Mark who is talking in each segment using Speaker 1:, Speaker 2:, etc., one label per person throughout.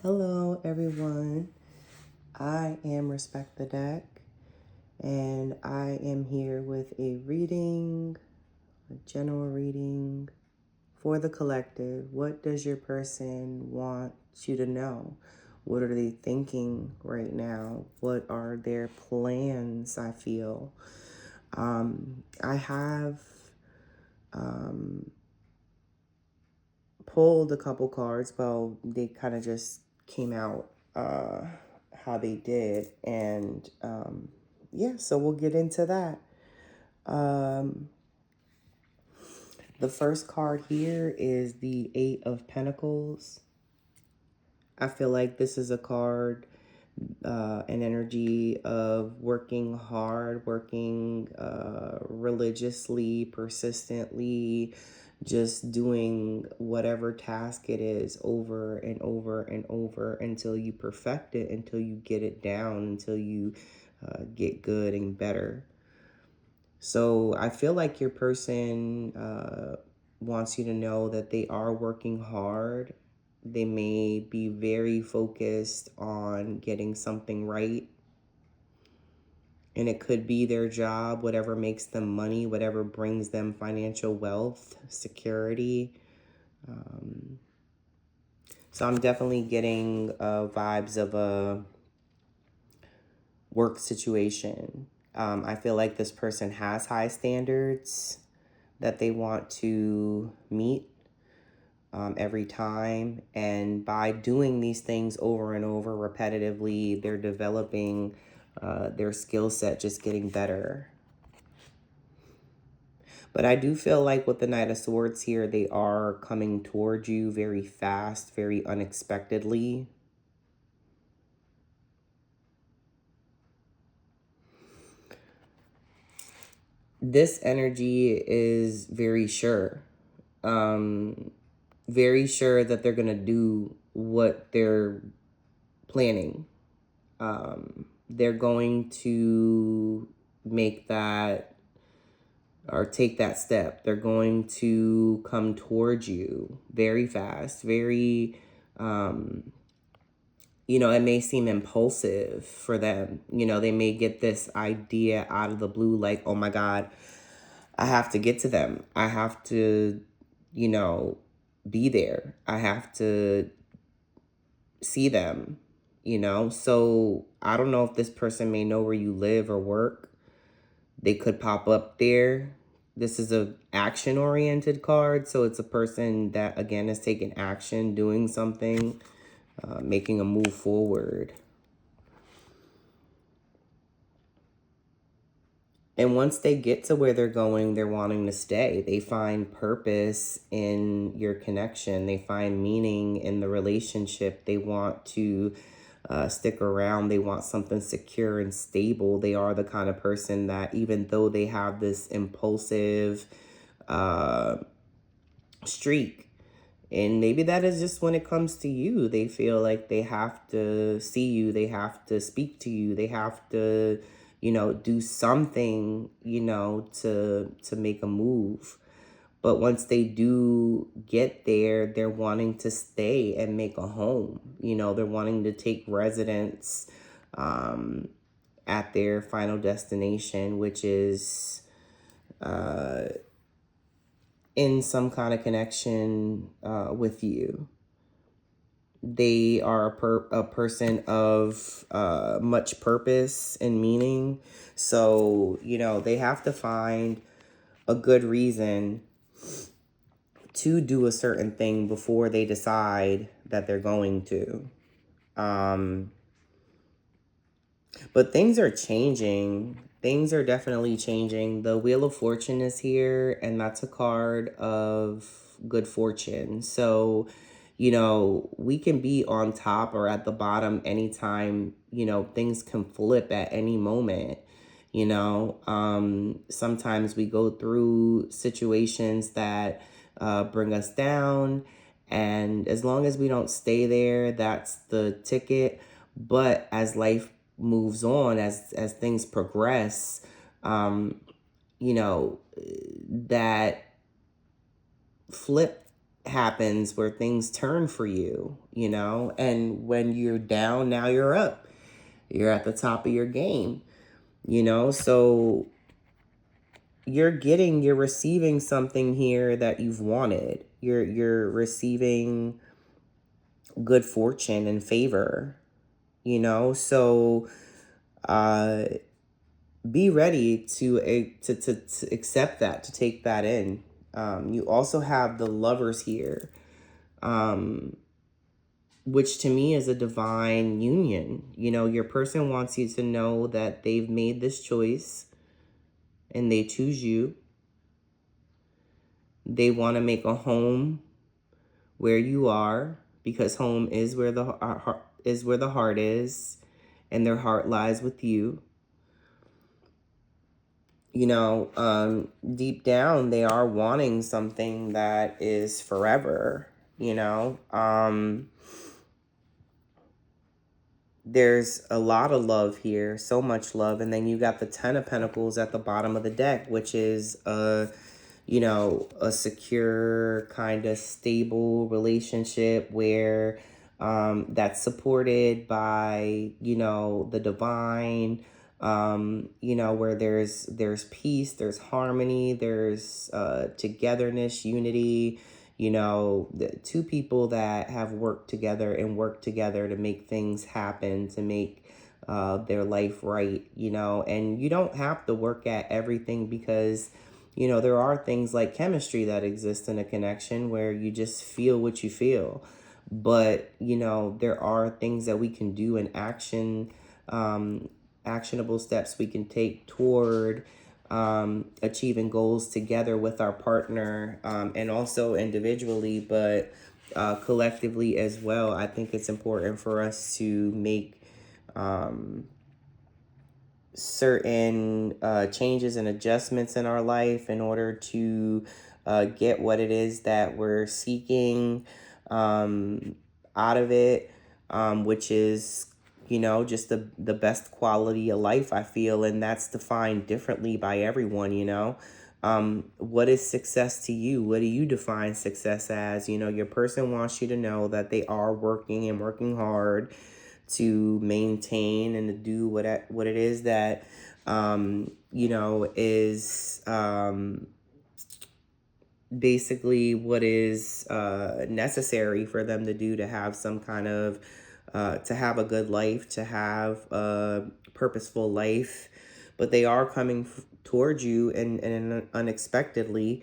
Speaker 1: Hello, everyone. I am Respect the Deck, and I am here with a reading, a general reading for the collective. What does your person want you to know? What are they thinking right now? What are their plans? I feel. I have pulled a couple cards. Well, they kind of just came out how they did. And yeah, so we'll get into that. Um, the first card here is the Eight of Pentacles. I feel like this is a card, an energy of working hard, working religiously, persistently, just doing whatever task it is over and over and over until you perfect it, until you get it down, until you get good and better. So I feel like your person wants you to know that they are working hard. They may be very focused on getting something right. And it could be their job, whatever makes them money, whatever brings them financial wealth, security. So I'm definitely getting vibes of a work situation. I feel like this person has high standards that they want to meet every time. And by doing these things over and over repetitively, they're developing their skill set, just getting better. But I do feel like with the Knight of Swords here, they are coming towards you very fast, very unexpectedly. This energy is very sure. Very sure that they're going to do what they're planning. They're going to make that or take that step. They're going to come towards you very fast, very, it may seem impulsive for them. They may get this idea out of the blue, like, oh my God, I have to get to them. I have to, be there. I have to see them, So I don't know if this person may know where you live or work. They could pop up there. This is a action-oriented card, so it's a person that, again, is taking action, doing something, making a move forward. And once they get to where they're going, they're wanting to stay. They find purpose in your connection. They find meaning in the relationship. They want to stick around. They want something secure and stable. They are the kind of person that, even though they have this impulsive streak, and maybe that is just when it comes to you, they feel like they have to see you, they have to speak to you, they have to, do something, to make a move. But once they do get there, they're wanting to stay and make a home. They're wanting to take residence at their final destination, which is in some kind of connection with you. They are a person of much purpose and meaning. So, they have to find a good reason to do a certain thing before they decide that they're going to. But things are changing. Things are definitely changing. The Wheel of Fortune is here, and that's a card of good fortune. So, we can be on top or at the bottom anytime. Things can flip at any moment. Sometimes we go through situations that bring us down. And as long as we don't stay there, that's the ticket. But as life moves on, as things progress, that flip happens where things turn for you, you know, and when you're down, now you're up. You're at the top of your game, you know, so you're receiving something here that you've wanted. You're receiving good fortune and favor, you know, so uh be ready to accept that, to take that in. You also have the lovers here, um, which to me is a divine union. You know, your person wants you to know that they've made this choice and they choose you. They want to make a home where you are, because home is where the heart is, and their heart lies with you. You know, deep down, they are wanting something that is forever, you know. There's a lot of love here, so much love. And then you got the Ten of Pentacles at the bottom of the deck, which is you know, a secure, kind of stable relationship where that's supported by, you know, the divine, you know, where there's peace, there's harmony, there's togetherness, unity, you know, the two people that have worked together and worked together to make things happen, to make their life right, you know. And you don't have to work at everything, because you know, there are things like chemistry that exist in a connection where you just feel what you feel. But, you know, there are things that we can do in action, actionable steps we can take toward achieving goals together with our partner, and also individually, but collectively as well. I think it's important for us to make certain changes and adjustments in our life in order to get what it is that we're seeking out of it, which is, you know, just the best quality of life, I feel. And that's defined differently by everyone, you know. What is success to you? What do you define success as? You know, your person wants you to know that they are working and working hard to maintain and to do what it is that you know, is basically what is necessary for them to do, to have some kind of to have a good life, to have a purposeful life. But they are coming towards you and unexpectedly,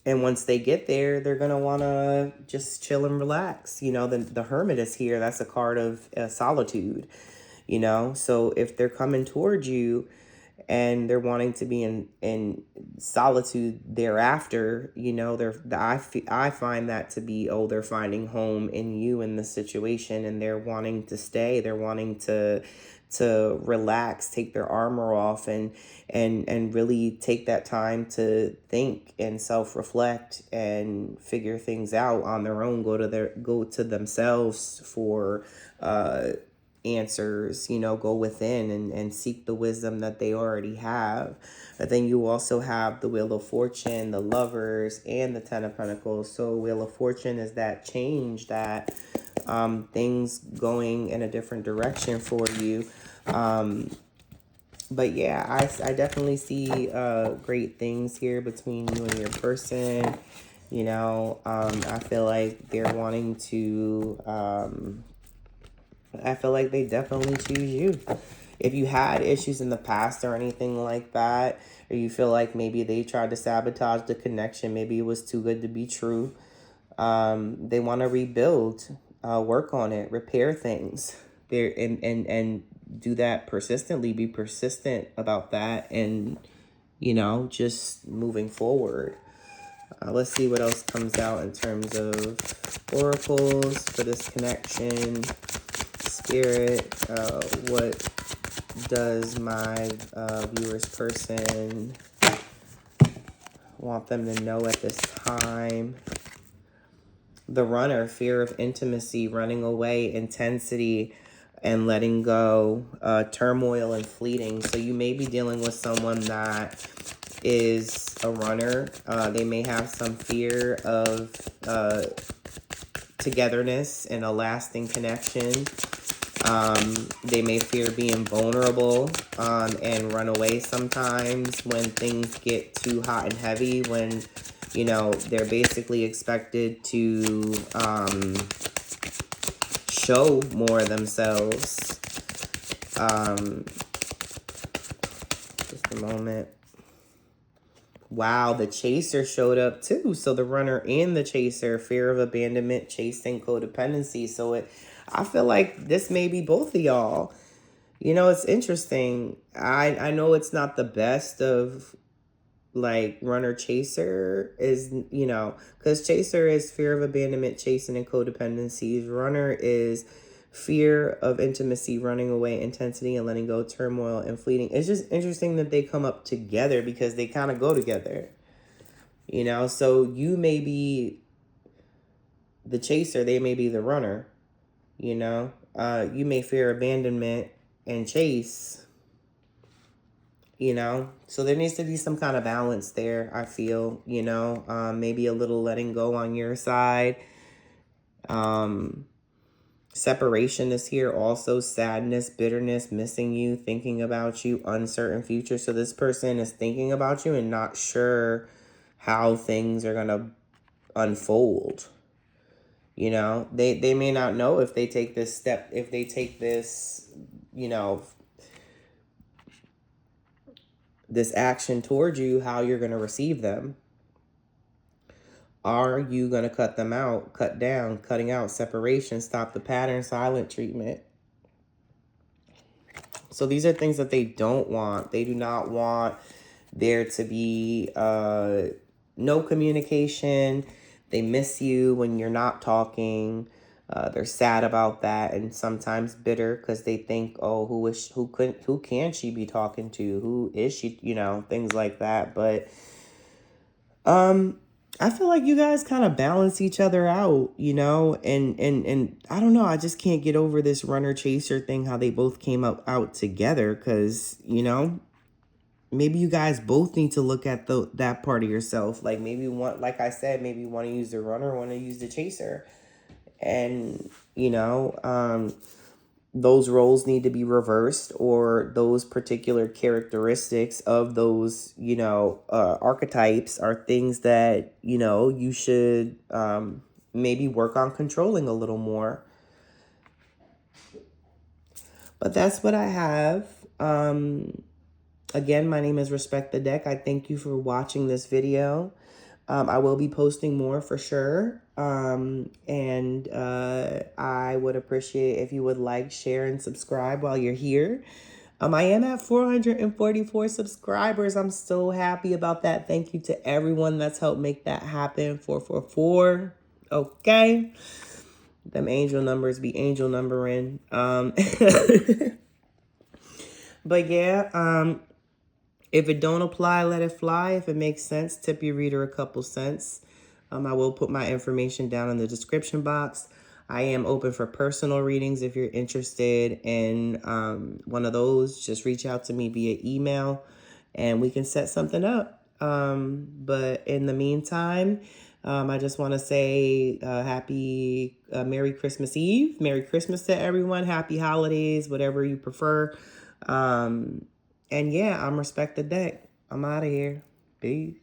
Speaker 1: and once they get there, they're going to want to just chill and relax. You know, the Hermit is here. That's a card of solitude, you know. So if they're coming towards you and they're wanting to be in solitude thereafter, you know, I find that to be, oh, they're finding home in you, in the situation, and they're wanting to stay. They're wanting to relax, take their armor off, and really take that time to think and self-reflect and figure things out on their own. Go to themselves for answers, you know, go within and seek the wisdom that they already have. But then you also have the Wheel of Fortune, the Lovers, and the Ten of Pentacles. So Wheel of Fortune is that change, that things going in a different direction for you. But yeah, I definitely see great things here between you and your person. You know, I feel like they're wanting to I feel like they definitely choose you. If you had issues in the past or anything like that, or you feel like maybe they tried to sabotage the connection, maybe it was too good to be true, they want to rebuild, work on it, repair things. There and do that persistently, be persistent about that, and you know, just moving forward. Let's see what else comes out in terms of oracles for this connection. Spirit, what does my viewer's person want them to know at this time? The Runner, fear of intimacy, running away, intensity, and letting go, turmoil and fleeting. So you may be dealing with someone that is a runner. They may have some fear of togetherness and a lasting connection. They may fear being vulnerable and run away sometimes when things get too hot and heavy, when, you know, they're basically expected to show more of themselves. Just a moment. Wow, the chaser showed up too. So the runner and the chaser, fear of abandonment, chasing, codependency. So I feel like this may be both of y'all. You know, it's interesting. I know it's not the best of like runner chaser is, you know, because chaser is fear of abandonment, chasing, and codependencies. Runner is fear of intimacy, running away, intensity, and letting go, turmoil, and fleeting. It's just interesting that they come up together because they kind of go together, you know. So you may be the chaser, they may be the runner, you know. You may fear abandonment and chase, you know. So there needs to be some kind of balance there, I feel, you know. Maybe a little letting go on your side. Separation is here also, sadness, bitterness, missing you, thinking about you, uncertain future. So this person is thinking about you and not sure how things are going to unfold. You know, they may not know if they take this step, if they take this, you know, this action towards you, how you're going to receive them. Are you going to cut them out, cut down, cutting out, separation, stop the pattern, silent treatment? So these are things that they don't want. They do not want there to be no communication. They miss you when you're not talking. They're sad about that and sometimes bitter because they think, oh, who can she be talking to? Who is she? You know, things like that. But I feel like you guys kind of balance each other out, you know, and I don't know, I just can't get over this runner chaser thing, how they both came out together, because, you know, maybe you guys both need to look at that part of yourself. Like maybe one, like I said, maybe you want to use the runner, want to use the chaser, and, you know, those roles need to be reversed, or those particular characteristics of those, you know, archetypes are things that, you know, you should maybe work on controlling a little more. But that's what I have. Again, my name is Respect the Deck. I thank you for watching this video. I will be posting more for sure. And I would appreciate if you would like, share, and subscribe while you're here. I am at 444 subscribers. I'm so happy about that. Thank you to everyone that's helped make that happen. 444. Okay. Them angel numbers be angel numbering. But yeah, if it don't apply, let it fly. If it makes sense, tip your reader a couple cents. I will put my information down in the description box. I am open for personal readings. If you're interested in one of those, just reach out to me via email and we can set something up. But in the meantime, I just want to say happy Merry Christmas Eve. Merry Christmas to everyone. Happy holidays, whatever you prefer. And yeah, I'm Respect the Deck. I'm out of here. Peace.